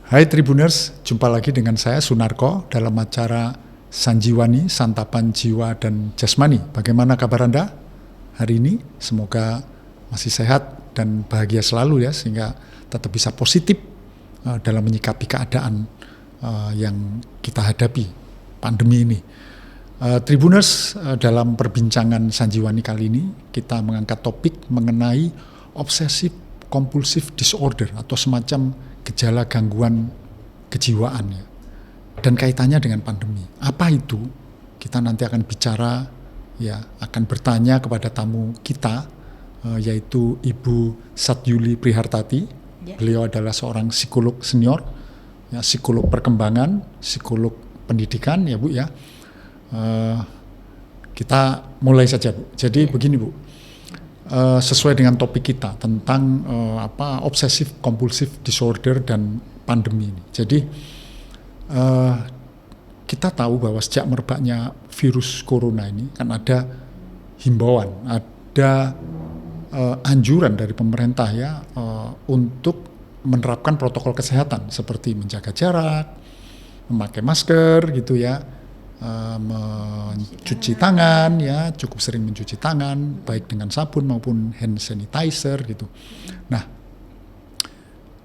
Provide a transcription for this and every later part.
Hai Tribuners, jumpa lagi dengan saya Sunarko dalam acara Sanjiwani, Santapan Jiwa dan Jasmani. Bagaimana kabar Anda hari ini? Semoga masih sehat dan bahagia selalu ya, sehingga tetap bisa positif dalam menyikapi keadaan yang kita hadapi, pandemi ini. Tribuners, dalam perbincangan Sanjiwani kali ini kita mengangkat topik mengenai obsessive compulsive disorder atau semacam gejala gangguan kejiwaan ya, dan kaitannya dengan pandemi. Apa itu? Kita nanti akan bicara ya, akan bertanya kepada tamu kita yaitu Ibu Satyuli Prihartati. Beliau adalah seorang psikolog senior, ya, psikolog perkembangan, psikolog pendidikan ya Bu ya. Kita mulai saja Bu. Jadi begini Bu. Sesuai dengan topik kita tentang obsessive compulsive disorder dan pandemi ini. Jadi kita tahu bahwa sejak merebaknya virus corona ini kan ada himbauan, ada anjuran dari pemerintah ya untuk menerapkan protokol kesehatan seperti menjaga jarak, memakai masker gitu ya, mencuci tangan ya, cukup sering mencuci tangan baik dengan sabun maupun hand sanitizer gitu. Nah,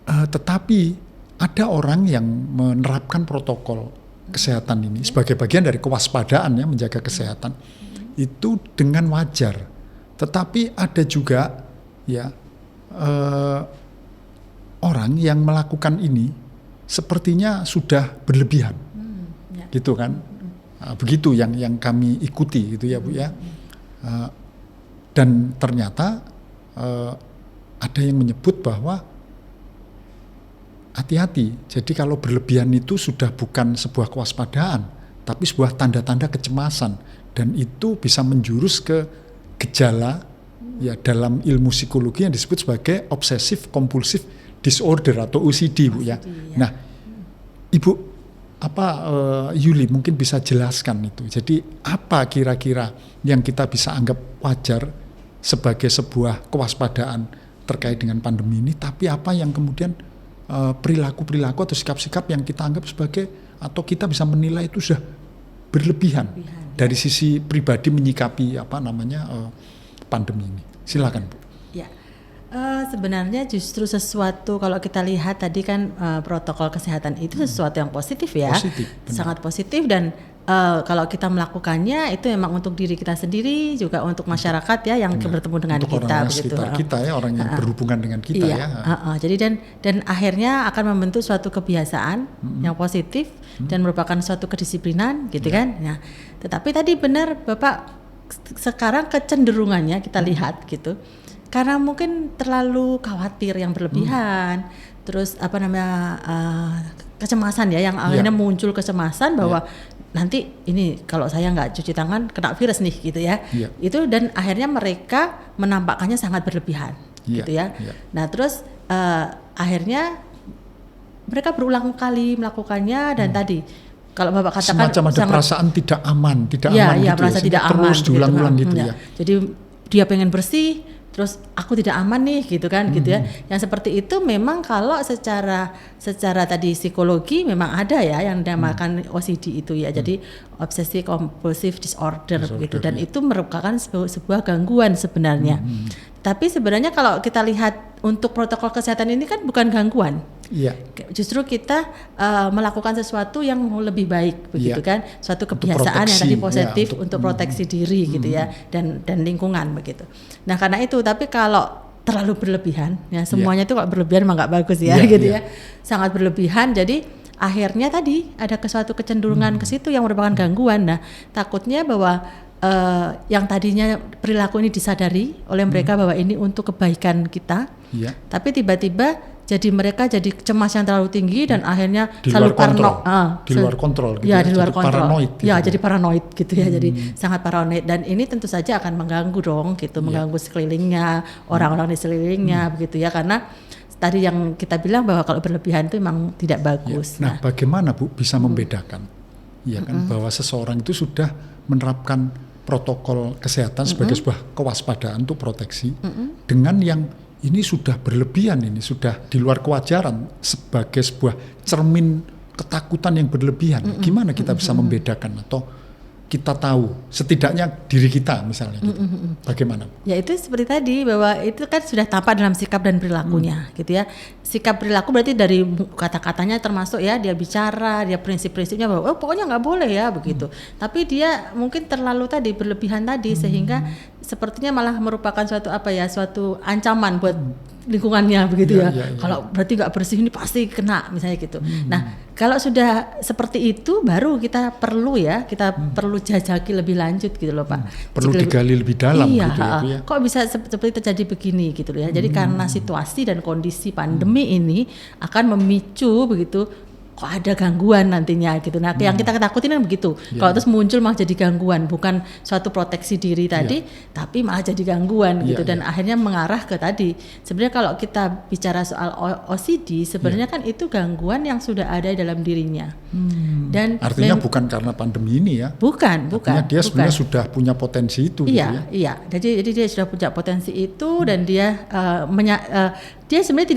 tetapi ada orang yang menerapkan protokol kesehatan ini sebagai bagian dari kewaspadaan ya, menjaga kesehatan itu dengan wajar. Tetapi ada juga ya orang yang melakukan ini sepertinya sudah berlebihan, gitu kan? Begitu yang kami ikuti gitu ya Bu ya. Dan ternyata ada yang menyebut bahwa hati-hati. Jadi kalau berlebihan itu sudah bukan sebuah kewaspadaan, tapi sebuah tanda-tanda kecemasan, dan itu bisa menjurus ke gejala ya dalam ilmu psikologi yang disebut sebagai obsessive compulsive disorder atau OCD Bu ya. Nah, Ibu Yuli mungkin bisa jelaskan itu. Jadi apa kira-kira yang kita bisa anggap wajar sebagai sebuah kewaspadaan terkait dengan pandemi ini, tapi apa yang kemudian perilaku-perilaku atau sikap-sikap yang kita anggap sebagai atau kita bisa menilai itu sudah berlebihan dari sisi pribadi menyikapi pandemi ini. Silakan Bu. Ya. Sebenarnya justru sesuatu, kalau kita lihat tadi kan protokol kesehatan itu sesuatu yang positif ya, sangat positif, dan kalau kita melakukannya itu memang untuk diri kita sendiri, juga untuk masyarakat ya yang bertemu dengan untuk kita orang begitu. Sekitar kita ya, orang yang berhubungan dengan kita iya, ya. Jadi dan akhirnya akan membentuk suatu kebiasaan yang positif dan merupakan suatu kedisiplinan gitu kan. Nah, tetapi tadi benar Bapak, sekarang kecenderungannya kita lihat gitu. Karena mungkin terlalu khawatir yang berlebihan, terus kecemasan ya, yang akhirnya muncul kecemasan bahwa nanti ini kalau saya nggak cuci tangan kena virus nih gitu ya. Itu, dan akhirnya mereka menampakkannya sangat berlebihan gitu ya. Nah terus akhirnya mereka berulang kali melakukannya, dan tadi kalau Bapak katakan semacam ada perasaan tidak aman gitu merasa tidak aman, terus diulang-ulang gitu ya. Jadi dia pengen bersih, terus aku tidak aman nih gitu kan gitu ya. Yang seperti itu memang kalau secara tadi psikologi memang ada ya yang dinamakan OCD itu ya. Jadi obsessive compulsive disorder gitu, dan itu merupakan sebuah gangguan sebenarnya. Tapi sebenarnya kalau kita lihat untuk protokol kesehatan ini kan bukan gangguan. Justru kita melakukan sesuatu yang lebih baik begitu kan, suatu kebiasaan yang tadi positif untuk proteksi diri gitu ya, dan lingkungan begitu. Nah karena itu, tapi kalau terlalu berlebihan ya, semuanya itu kalau berlebihan memang nggak bagus ya gitu ya, sangat berlebihan. Jadi akhirnya tadi ada suatu kecenderungan ke situ yang merupakan gangguan. Nah takutnya bahwa yang tadinya perilaku ini disadari oleh mereka bahwa ini untuk kebaikan kita, tapi tiba-tiba jadi mereka jadi cemas yang terlalu tinggi dan akhirnya selalu di luar kontrol gitu ya, di luar kontrol. Paranoid gitu. Jadi paranoid gitu ya. Jadi sangat paranoid, dan ini tentu saja akan mengganggu dong gitu, mengganggu sekelilingnya, orang-orang di sekelilingnya begitu ya, karena tadi yang kita bilang bahwa kalau berlebihan itu memang tidak bagus. Nah, bagaimana Bu bisa membedakan ya kan bahwa seseorang itu sudah menerapkan protokol kesehatan sebagai sebuah kewaspadaan untuk proteksi dengan yang ini sudah berlebihan, ini sudah di luar kewajaran sebagai sebuah cermin ketakutan yang berlebihan. Gimana kita bisa membedakan atau kita tahu setidaknya diri kita misalnya gitu. Bagaimana? Ya itu seperti tadi bahwa itu kan sudah tampak dalam sikap dan perilakunya gitu ya. Sikap perilaku berarti dari kata-katanya termasuk ya dia bicara, dia prinsip-prinsipnya bahwa pokoknya nggak boleh ya begitu. Tapi dia mungkin terlalu tadi berlebihan tadi sehingga sepertinya malah merupakan suatu ancaman buat lingkungannya begitu ya. Kalau berarti nggak bersih ini pasti kena misalnya gitu. Nah kalau sudah seperti itu baru kita perlu jajaki lebih lanjut gitu loh Pak. Perlu digali lebih dalam iya, gitu ya Bu ya. Kok bisa seperti terjadi begini gitu ya. Jadi karena situasi dan kondisi pandemi ini akan memicu begitu kok ada gangguan nantinya gitu. Nah, yang kita ketakutin kan begitu. Kalau terus muncul malah jadi gangguan, bukan suatu proteksi diri tadi, tapi malah jadi gangguan gitu. Dan akhirnya mengarah ke tadi. Sebenarnya kalau kita bicara soal OCD, sebenarnya kan itu gangguan yang sudah ada dalam dirinya. Dan artinya bukan karena pandemi ini ya. Bukan. Artinya dia sebenarnya sudah punya potensi itu iya, gitu ya. Iya. Jadi dia sudah punya potensi itu dan dia dia sebenarnya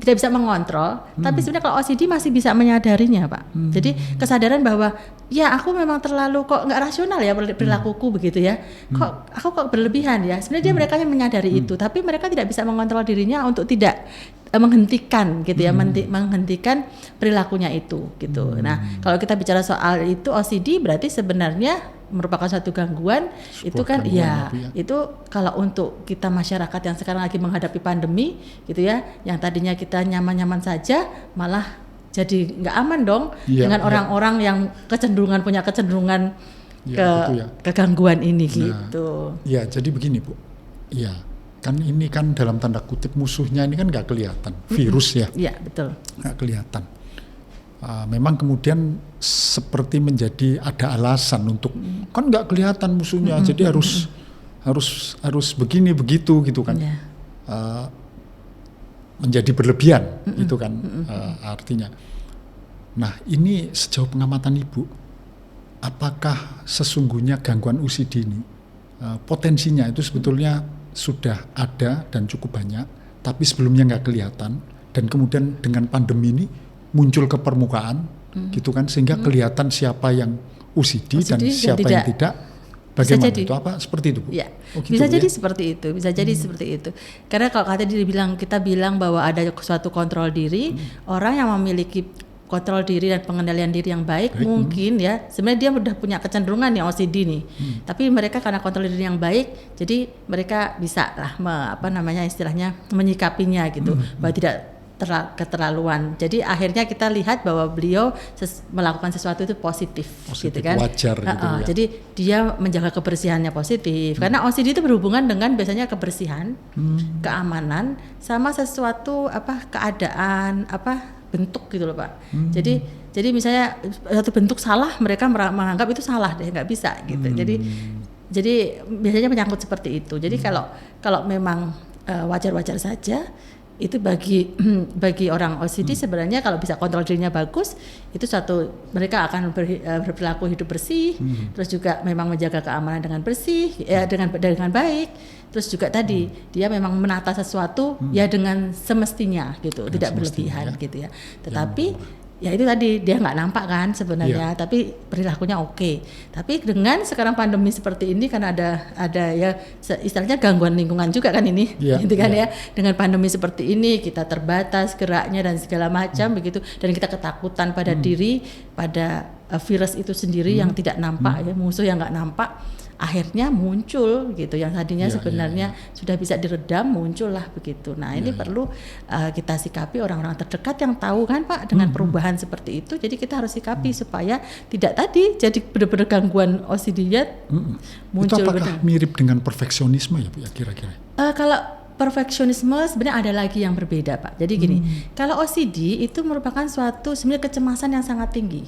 tidak bisa mengontrol, tapi sebenarnya kalau OCD masih bisa menyadarinya Pak. Jadi kesadaran bahwa ya aku memang terlalu kok nggak rasional ya perilakuku begitu ya. Kok berlebihan ya. Sebenarnya mereka yang menyadari itu, tapi mereka tidak bisa mengontrol dirinya untuk tidak menghentikan gitu ya, menghentikan perilakunya itu gitu. Nah kalau kita bicara soal itu OCD berarti sebenarnya merupakan satu gangguan. Itu kan ya itu kalau untuk kita masyarakat yang sekarang lagi menghadapi pandemi gitu ya, yang tadinya kita nyaman-nyaman saja malah jadi nggak aman dong dengan orang-orang yang punya kecenderungan ke gangguan ini gitu. Ya jadi begini Bu, ya kan ini kan dalam tanda kutip musuhnya ini kan nggak kelihatan, virus ya. Iya betul. Nggak kelihatan. Memang kemudian seperti menjadi ada alasan untuk kan nggak kelihatan musuhnya, jadi harus begini begitu gitu kan. Menjadi berlebihan itu kan artinya. Nah ini sejauh pengamatan Ibu, apakah sesungguhnya gangguan OCD ini potensinya itu sebetulnya sudah ada dan cukup banyak, tapi sebelumnya nggak kelihatan, dan kemudian dengan pandemi ini muncul ke permukaan gitu kan, sehingga kelihatan siapa yang OCD dan siapa yang tidak. Bagaimana itu? Apa seperti itu Bu? Ya, bisa jadi seperti itu, bisa jadi seperti itu. Karena kalau kita bilang bahwa ada suatu kontrol diri, orang yang memiliki kontrol diri dan pengendalian diri yang baik mungkin ya sebenarnya dia udah punya kecenderungan yang OCD nih, tapi mereka karena kontrol diri yang baik, jadi mereka bisa lah istilahnya menyikapinya gitu, bahwa tidak keterlaluan. Jadi akhirnya kita lihat bahwa beliau melakukan sesuatu itu positif gitu kan. Wajar gitu ya. Jadi dia menjaga kebersihannya positif. Karena OCD itu berhubungan dengan biasanya kebersihan, keamanan, sama sesuatu keadaan bentuk gitu loh Pak. Jadi misalnya satu bentuk salah, mereka menganggap itu salah deh, nggak bisa gitu. Jadi biasanya menyangkut seperti itu. Jadi kalau memang wajar-wajar saja, itu bagi orang OCD sebenarnya kalau bisa kontrol dirinya bagus, itu mereka akan berperilaku hidup bersih, terus juga memang menjaga keamanan dengan bersih ya, dengan baik, terus juga tadi dia memang menata sesuatu ya dengan semestinya gitu, tidak berlebihan gitu ya. Tetapi ya itu tadi dia nggak nampak kan sebenarnya, tapi perilakunya oke. Tapi dengan sekarang pandemi seperti ini kan ada ya istilahnya gangguan lingkungan juga kan ini, gitu kan ya. Dengan pandemi seperti ini kita terbatas geraknya dan segala macam begitu, dan kita ketakutan pada diri, pada virus itu sendiri yang tidak nampak ya, musuh yang nggak nampak. Akhirnya muncul gitu yang tadinya sebenarnya sudah bisa diredam, muncullah begitu. Nah ini perlu kita sikapi, orang-orang terdekat yang tahu kan Pak dengan perubahan seperti itu. Jadi kita harus sikapi supaya tidak tadi jadi benar-benar gangguan OCD-nya muncul. Itu apakah mirip dengan perfeksionisme ya Bu ya kira-kira? Kalau perfeksionisme sebenarnya ada lagi yang berbeda Pak. Jadi gini, kalau OCD itu merupakan suatu sebenarnya kecemasan yang sangat tinggi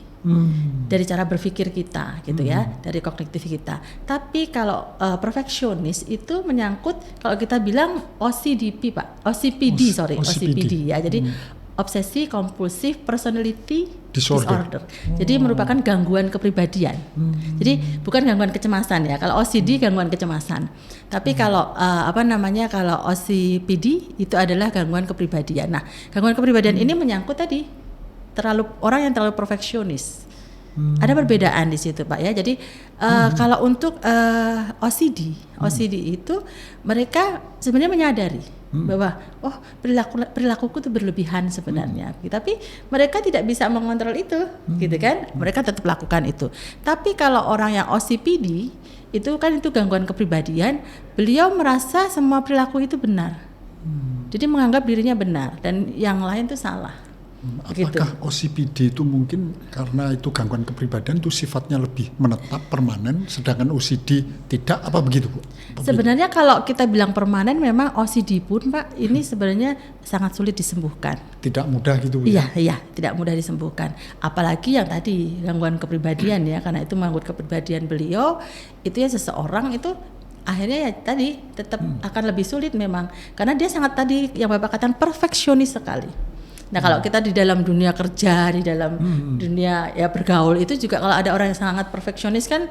dari cara berpikir kita gitu ya, dari kognitif kita. Tapi kalau perfeksionis itu menyangkut kalau kita bilang OCPD ya. Jadi obsesi kompulsif personality Disorder. Jadi merupakan gangguan kepribadian. Jadi bukan gangguan kecemasan ya. Kalau OCD gangguan kecemasan. Tapi kalau kalau OCPD itu adalah gangguan kepribadian. Nah, gangguan kepribadian ini menyangkut tadi orang yang terlalu perfeksionis. Ada perbedaan di situ Pak ya. Jadi kalau untuk OCD itu mereka sebenarnya menyadari bahwa perilakuku itu berlebihan sebenarnya. Tapi mereka tidak bisa mengontrol itu, gitu kan? Mereka tetap lakukan itu. Tapi kalau orang yang OCPD itu kan itu gangguan kepribadian, beliau merasa semua perilaku itu benar. Jadi menganggap dirinya benar dan yang lain itu salah. Apakah OCPD itu mungkin karena itu gangguan kepribadian itu sifatnya lebih menetap, permanen, sedangkan OCD tidak, apa begitu Bu? Sebenarnya kalau kita bilang permanen memang OCD pun Pak ini sebenarnya sangat sulit disembuhkan. Tidak mudah gitu Bu? Iya, tidak mudah disembuhkan. Apalagi yang tadi gangguan kepribadian ya, karena itu mengganggu kepribadian beliau, itu ya seseorang itu akhirnya ya tadi tetap akan lebih sulit memang karena dia sangat tadi yang Bapak katakan perfeksionis sekali. Nah kalau kita di dalam dunia kerja, di dalam dunia ya bergaul itu juga kalau ada orang yang sangat perfeksionis kan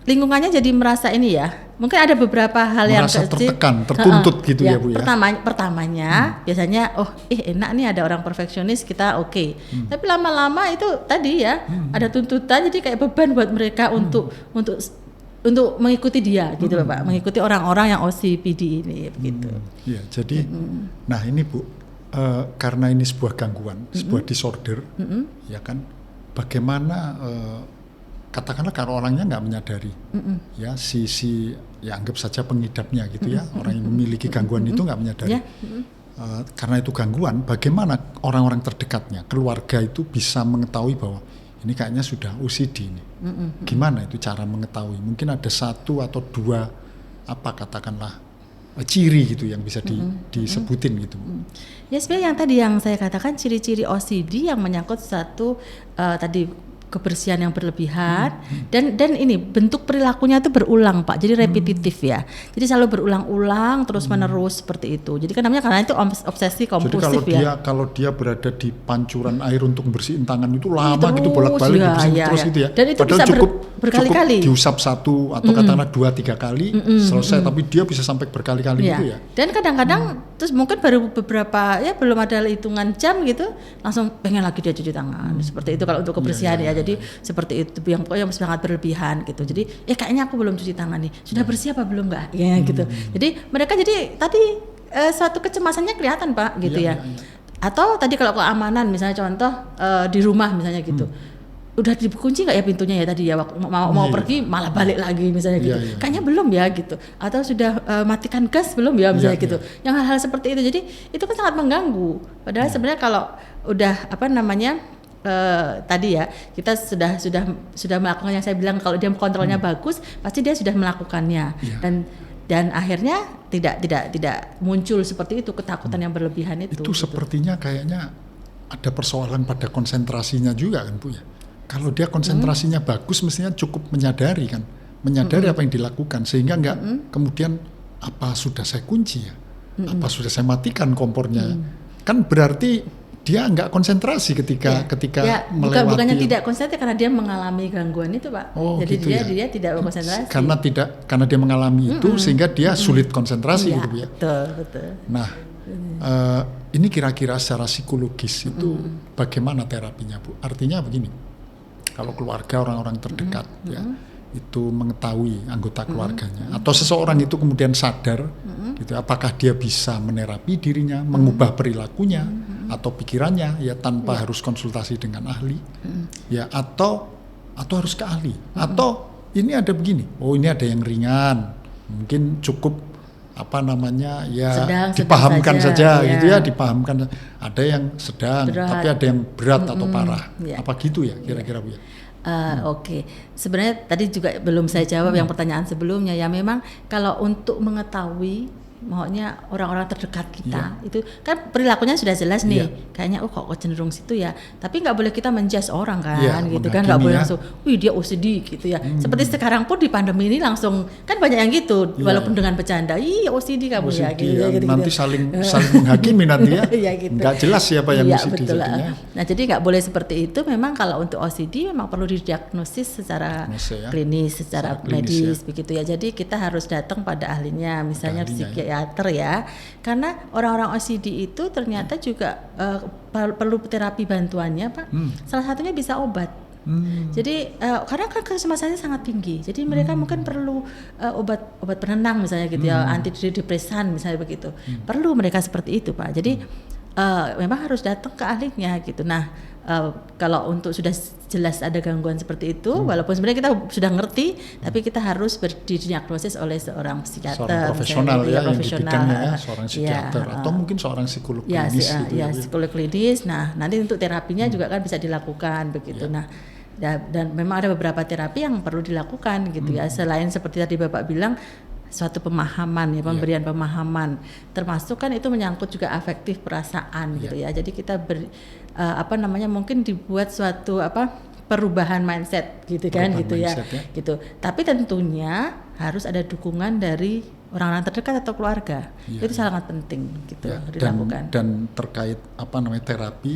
lingkungannya jadi merasa ini ya. Mungkin ada beberapa hal yang merasa tertekan, tertuntut gitu ya Bu ya. Pertamanya biasanya enak nih ada orang perfeksionis kita oke. Tapi lama-lama itu tadi ya ada tuntutan jadi kayak beban buat mereka untuk mengikuti dia gitu Pak, mengikuti orang-orang yang OCPD ini begitu. Iya, jadi nah ini Bu karena ini sebuah gangguan, sebuah disorder, ya kan? Bagaimana katakanlah kalau orangnya nggak menyadari, ya ya anggap saja pengidapnya gitu ya, orang yang memiliki gangguan itu nggak menyadari. Karena itu gangguan, bagaimana orang-orang terdekatnya, keluarga itu bisa mengetahui bahwa ini kayaknya sudah OCD ini. Gimana itu cara mengetahui? Mungkin ada 1 atau 2 katakanlah ciri gitu yang bisa disebutin gitu. Ya sebenarnya yang tadi yang saya katakan ciri-ciri OCD yang menyangkut satu tadi kebersihan yang berlebihan dan ini bentuk perilakunya itu berulang Pak, jadi repetitif ya, jadi selalu berulang-ulang terus menerus seperti itu. Jadi kan namanya karena itu obsesi kompulsif. Jadi kalau dia berada di pancuran air untuk bersihin tangan itu lama gitu bolak-balik bersihin terus gitu ya. Dan itu padahal bisa cukup berkali-kali diusap 1 atau katakanlah 2-3 kali selesai, tapi dia bisa sampai berkali-kali gitu ya. Dan kadang-kadang terus mungkin baru beberapa ya belum ada hitungan jam gitu langsung pengen lagi dia cuci tangan seperti itu kalau untuk kebersihan ya. Jadi seperti itu yang pokoknya sangat berlebihan gitu. Jadi kayaknya aku belum cuci tangan nih. Sudah bersih apa belum enggak? Ya gitu. Jadi mereka jadi tadi suatu kecemasannya kelihatan Pak gitu ya. Atau tadi kalau keamanan misalnya contoh di rumah misalnya gitu. Udah dikunci nggak ya pintunya ya tadi ya mau pergi malah balik lagi misalnya gitu. Kayaknya belum ya gitu. Atau sudah matikan gas belum ya misalnya gitu. Yang hal-hal seperti itu. Jadi itu kan sangat mengganggu. Padahal sebenarnya kalau udah tadi ya kita sudah melakukan yang saya bilang kalau dia kontrolnya bagus pasti dia sudah melakukannya dan akhirnya tidak muncul seperti itu ketakutan yang berlebihan itu. Itu sepertinya kayaknya ada persoalan pada konsentrasinya juga kan Bu ya. Kalau dia konsentrasinya bagus mestinya cukup menyadari apa yang dilakukan sehingga nggak kemudian apa sudah saya kunci ya, apa sudah saya matikan kompornya, kan berarti dia nggak konsentrasi ketika melewati. Bukannya tidak konsentrasi karena dia mengalami gangguan itu Pak. Jadi gitu dia tidak konsentrasi. Karena dia mengalami itu sehingga dia sulit konsentrasi gitu ya. Betul. Nah ini kira-kira secara psikologis itu bagaimana terapinya Bu? Artinya begini, kalau keluarga orang-orang terdekat ya itu mengetahui anggota keluarganya atau seseorang itu kemudian sadar gitu, apakah dia bisa menerapi dirinya, mengubah perilakunya atau pikirannya ya tanpa harus konsultasi dengan ahli ya atau harus ke ahli atau ini ada begini, ini ada yang ringan mungkin cukup dipahamkan saja gitu ya, dipahamkan. Ada yang sedang tapi ada yang berat atau parah apa gitu ya kira-kira Bu ya. Oke. Sebenarnya tadi juga belum saya jawab yang pertanyaan sebelumnya ya, memang kalau untuk mengetahui maunya orang-orang terdekat kita. Itu kan perilakunya sudah jelas nih, kayaknya kok cenderung situ ya, tapi nggak boleh kita menjudge orang kan, gitu kan, nggak boleh langsung, wih dia OCD gitu ya. Seperti sekarang pun di pandemi ini langsung kan banyak yang gitu, walaupun dengan bercanda, iya OCD kamu OCD, ya, gitu, nanti saling menghakimi nanti ya, gitu. nggak jelas siapa yang OCD betul. jadinya. Nah jadi nggak boleh seperti itu. Memang kalau untuk OCD memang perlu didiagnosis secara klinis, secara medis begitu ya. Jadi kita harus datang pada ahlinya, misalnya psikiater ya. Karena orang-orang OCD itu ternyata juga perlu terapi bantuannya, Pak. Salah satunya bisa obat. Jadi karena kan kecemasannya sangat tinggi, jadi mereka mungkin perlu obat penenang misalnya gitu ya, antidepresan misalnya begitu. Perlu mereka seperti itu, Pak. Jadi memang harus datang ke ahlinya gitu. Nah kalau untuk sudah jelas ada gangguan seperti itu, walaupun sebenarnya kita sudah ngerti, tapi kita harus didiagnosis oleh seorang psikiater, seorang profesional misalnya, ya, yang dibidangnya ya, seorang psikiater atau mungkin seorang psikolog klinis gitu ya. Psikolog klinis. Nah nanti untuk terapinya juga kan bisa dilakukan begitu. Nah dan memang ada beberapa terapi yang perlu dilakukan gitu ya, selain seperti tadi Bapak bilang suatu pemahaman ya, pemberian pemahaman, termasuk kan itu menyangkut juga afektif perasaan gitu ya. Jadi kita mungkin dibuat suatu perubahan mindset gitu kan, gitu ya. Gitu. Tapi tentunya harus ada dukungan dari orang-orang terdekat atau keluarga. Itu sangat penting gitu dilakukan. Dan terkait terapi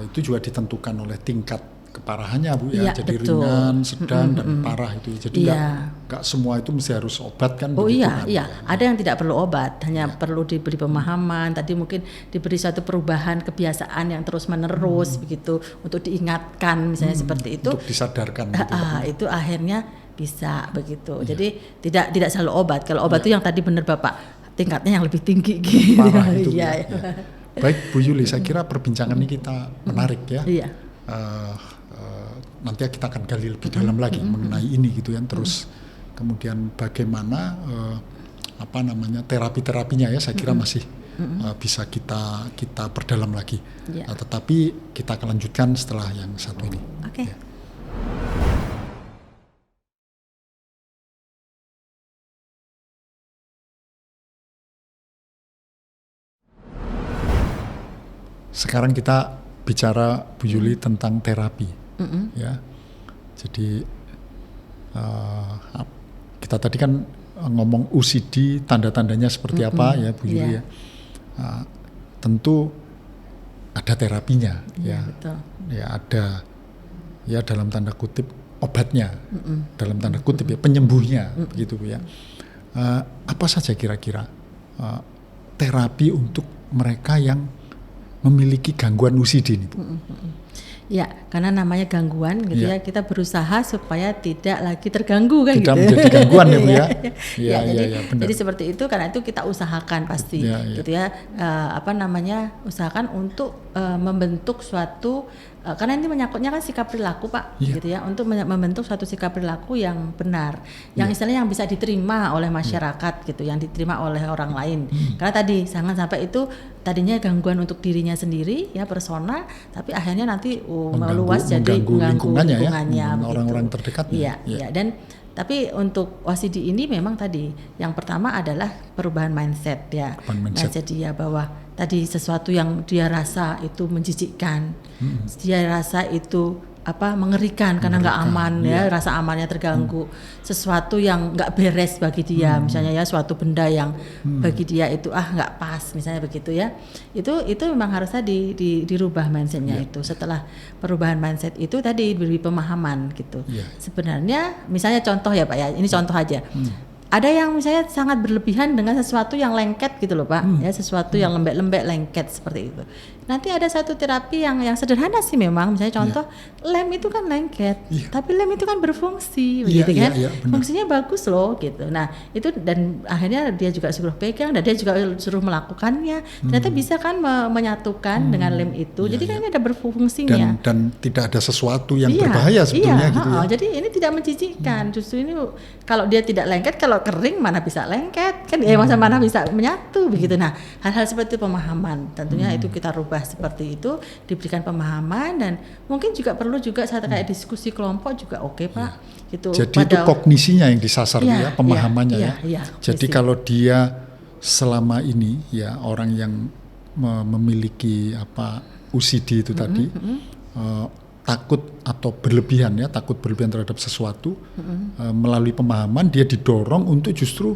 itu juga ditentukan oleh tingkat keparahannya Bu ya, jadi betul. Ringan, sedang dan parah itu. Jadi nggak semua itu mesti harus obat kan? Oh iya. Ada yang tidak perlu obat, hanya perlu diberi pemahaman. Tadi mungkin diberi suatu perubahan kebiasaan yang terus menerus begitu, untuk diingatkan misalnya seperti itu. Untuk disadarkan. Gitu, itu akhirnya bisa begitu. Jadi tidak selalu obat. Kalau obat itu yang tadi benar Bapak, tingkatnya yang lebih tinggi gitu. Parah itu. Baik Bu Yuli, saya kira perbincangan ini kita menarik ya. Iya. Nanti kita akan gali lebih dalam lagi mengenai ini gitu ya. Terus kemudian bagaimana terapi-terapinya ya, saya kira masih bisa kita perdalam lagi. Tetapi kita akan lanjutkan setelah yang satu ini. Oke. Sekarang kita bicara Bu Yuli tentang terapi. Ya, jadi kita tadi kan ngomong OCD, tanda-tandanya seperti apa ya Bu Yuli ya. Tentu ada terapinya ya. Betul. Ya ada ya dalam tanda kutip obatnya, dalam tanda kutip ya penyembuhnya begitu Bu ya. Apa saja kira-kira terapi untuk mereka yang memiliki gangguan OCD ini Bu? Ya, karena namanya gangguan gitu ya, kita berusaha supaya tidak lagi terganggu kan, tidak gitu. menjadi gangguan ya Bu ya. Jadi seperti itu, karena itu kita usahakan pasti gitu ya. Usahakan untuk membentuk suatu karena ini menyangkutnya kan sikap perilaku Pak, gitu ya, untuk membentuk suatu sikap perilaku yang benar, yang istilahnya yang bisa diterima oleh masyarakat gitu, yang diterima oleh orang lain. Karena tadi jangan sampai itu tadinya gangguan untuk dirinya sendiri ya, persona, tapi akhirnya nanti meluas jadi mengganggu lingkungannya orang-orang terdekatnya. Iya. Dan tapi untuk OCD ini memang tadi yang pertama adalah perubahan mindset ya. Mindset dia bahwa tadi sesuatu yang dia rasa itu menjijikkan, dia rasa itu mengerikan karena nggak aman ya, rasa amannya terganggu, sesuatu yang nggak beres bagi dia, misalnya ya suatu benda yang bagi dia itu nggak pas misalnya begitu ya, itu memang harusnya dirubah mindsetnya itu. Setelah perubahan mindset itu tadi diberi pemahaman gitu. Sebenarnya misalnya contoh ya Pak ya, ini contoh aja. Ada yang misalnya sangat berlebihan dengan sesuatu yang lengket gitu loh Pak, ya sesuatu yang lembek-lembek lengket seperti itu. Nanti ada satu terapi yang sederhana sih memang, misalnya contoh lem itu kan lengket, tapi lem itu kan berfungsi, begitu kan? Fungsinya bagus loh gitu. Nah itu, dan akhirnya dia juga suruh pegang dan dia juga suruh melakukannya. Ternyata bisa kan menyatukan dengan lem itu. Jadi kan ini ada berfungsinya. Dan tidak ada sesuatu yang berbahaya sebetulnya gitu ya. Jadi ini tidak menjijikkan. Justru ini kalau dia tidak lengket, kalau kering mana bisa lengket kan? Mana bisa menyatu begitu. Nah hal-hal seperti itu pemahaman. Tentunya itu kita rubah seperti itu, diberikan pemahaman, dan mungkin juga perlu juga saat kayak diskusi kelompok juga Pak. Gitu. Jadi itu kognisinya yang disasar ya, pemahamannya ya. Jadi kalau dia selama ini ya orang yang memiliki OCD itu tadi takut atau berlebihan ya, takut berlebihan terhadap sesuatu, melalui pemahaman dia didorong untuk justru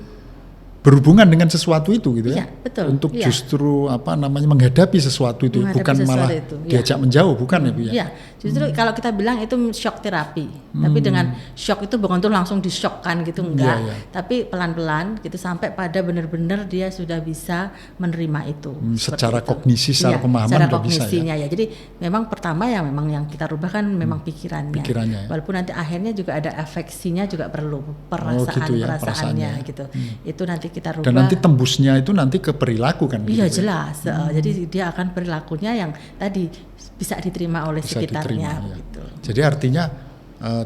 berhubungan dengan sesuatu itu gitu ya, betul. Untuk justru menghadapi sesuatu itu, bukan malah diajak menjauh, bukan ya Bu ya? Iya, justru kalau kita bilang itu shock terapi, tapi dengan shock itu bukan tuh langsung di-shockkan gitu, enggak, tapi pelan-pelan gitu sampai pada benar-benar dia sudah bisa menerima itu. Secara kognisi, secara pemahaman secara udah bisa ya. Jadi memang pertama memang yang kita rubah kan memang pikirannya ya. Walaupun nanti akhirnya juga ada afeksinya juga perlu, perasaannya gitu. Itu nanti kita rubah. Dan nanti tembusnya itu nanti ke perilaku kan? Iya gitu, jelas. Jadi dia akan perilakunya yang tadi bisa diterima oleh sekitarnya. Gitu. Jadi artinya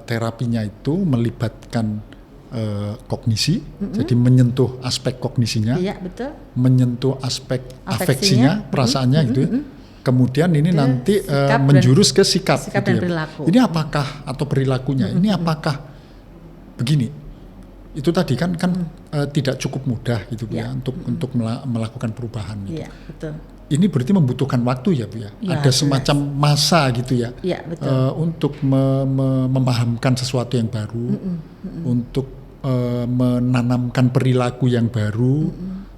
terapinya itu melibatkan kognisi, jadi menyentuh aspek kognisinya, betul. menyentuh aspek afeksinya, perasaannya gitu ya. Kemudian ini nanti menjurus ke sikap gitu dan ya. perilaku. Ini apakah atau perilakunya? Ini apakah begini? Itu tadi kan tidak cukup mudah gitu Bu ya untuk melakukan perubahan gitu. Iya, betul. Ini berarti membutuhkan waktu ya Bu ya. Ada semacam masa gitu ya. Iya, betul. Untuk memahamkan sesuatu yang baru, untuk menanamkan perilaku yang baru,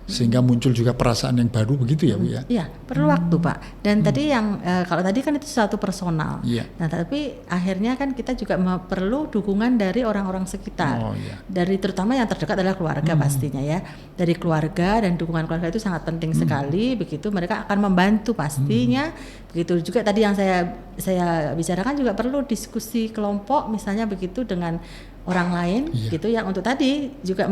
sehingga muncul juga perasaan yang baru, begitu ya Bu ya? Iya, perlu waktu Pak. Dan tadi yang kalau tadi kan itu sesuatu personal. Nah, tapi akhirnya kan kita juga perlu dukungan dari orang-orang sekitar. Dari terutama yang terdekat adalah keluarga pastinya ya. Dari keluarga, dan dukungan keluarga itu sangat penting sekali. Begitu mereka akan membantu pastinya. Begitu juga tadi yang saya bicarakan juga perlu diskusi kelompok misalnya begitu dengan orang lain gitu yang untuk tadi juga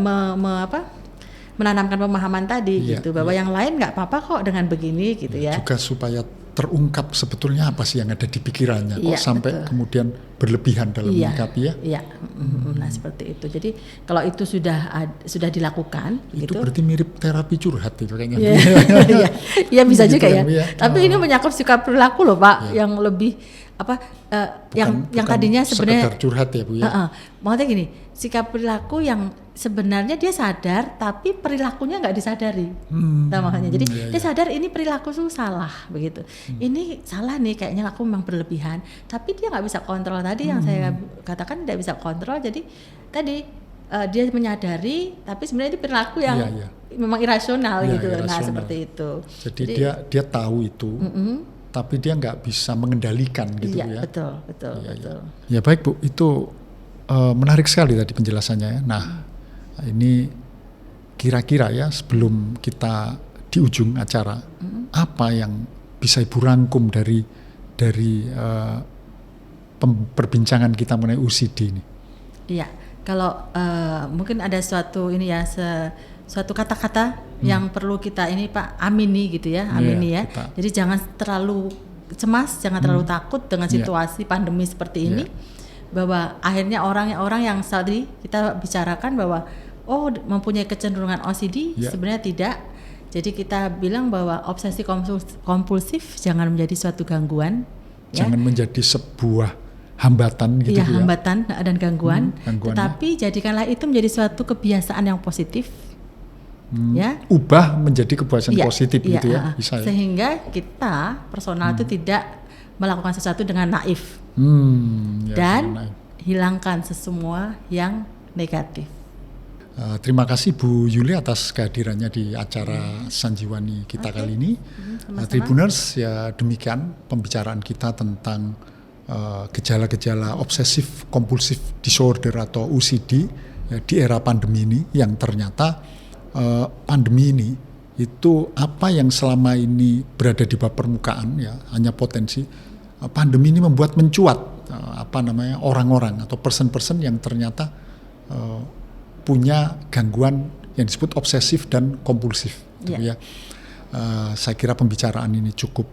menanamkan pemahaman tadi gitu bahwa yang lain nggak apa-apa kok dengan begini gitu ya. Juga supaya terungkap sebetulnya apa sih yang ada di pikirannya kok sampai kemudian berlebihan dalam menyikapi ya. Iya. Nah seperti itu. Jadi kalau itu sudah dilakukan itu gitu. Berarti mirip terapi curhat itu kayaknya. Iya bisa juga ya. Tapi ini menyangkut sikap perilaku loh Pak yang lebih yang tadinya sebenarnya sekedar curhat ya Bu ya. Maksudnya gini, sikap perilaku yang sebenarnya dia sadar tapi perilakunya nggak disadari. Nah, makanya jadi dia sadar ini perilaku tuh salah begitu. Ini salah nih kayaknya aku memang berlebihan, tapi dia nggak bisa kontrol tadi yang saya katakan tidak bisa kontrol. Jadi tadi dia menyadari tapi sebenarnya itu perilaku yang memang irasional gitu. Nah seperti itu. Jadi dia tahu itu. Tapi dia nggak bisa mengendalikan gitu ya. Betul. Ya baik Bu, itu menarik sekali tadi penjelasannya ya. Nah ini kira-kira ya sebelum kita di ujung acara, apa yang bisa Ibu rangkum dari perbincangan kita mengenai OCD ini? Iya, kalau mungkin ada suatu kata-kata yang perlu kita ini Pak amini gitu ya, amini ya. Jadi jangan terlalu cemas, jangan terlalu takut dengan situasi pandemi seperti ini. Bahwa akhirnya orang yang saat ini kita bicarakan bahwa mempunyai kecenderungan OCD sebenarnya tidak. Jadi kita bilang bahwa obsesi kompulsif jangan menjadi suatu gangguan. Jangan menjadi sebuah hambatan gitu ya. Hambatan dan gangguan. Tetapi jadikanlah itu menjadi suatu kebiasaan yang positif. Ubah menjadi kebiasaan positif gitu ya. Bisa ya. Sehingga kita personal itu tidak melakukan sesuatu dengan naif. Dan hilangkan semua yang negatif. Terima kasih Bu Yuli atas kehadirannya di acara Sanjiwani kita kali ini. Tribuners, ya demikian pembicaraan kita tentang gejala-gejala obsesif kompulsif disorder atau OCD ya, di era pandemi ini, yang ternyata pandemi ini itu apa yang selama ini berada di bawah permukaan ya hanya potensi. Pandemi ini membuat mencuat orang-orang atau person-person yang ternyata punya gangguan yang disebut obsesif dan kompulsif. Ya. Saya kira pembicaraan ini cukup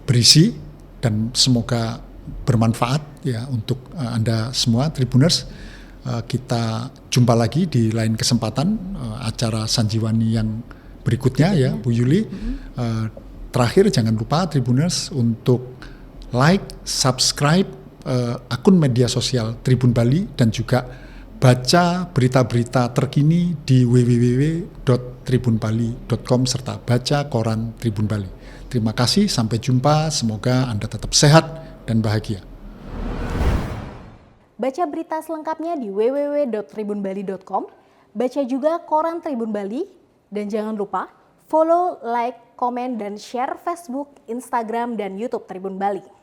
berisi dan semoga bermanfaat ya untuk Anda semua Tribuners. Kita jumpa lagi di lain kesempatan acara Sanjiwani yang berikutnya ya Bu Yuli. Terakhir jangan lupa Tribuners untuk like, subscribe akun media sosial Tribun Bali dan juga baca berita-berita terkini di www.tribunbali.com serta baca koran Tribun Bali. Terima kasih, sampai jumpa. Semoga Anda tetap sehat dan bahagia. Baca berita selengkapnya di www.tribunbali.com. Baca juga koran Tribun Bali. Dan jangan lupa follow, like, komen, dan share Facebook, Instagram, dan YouTube Tribun Bali.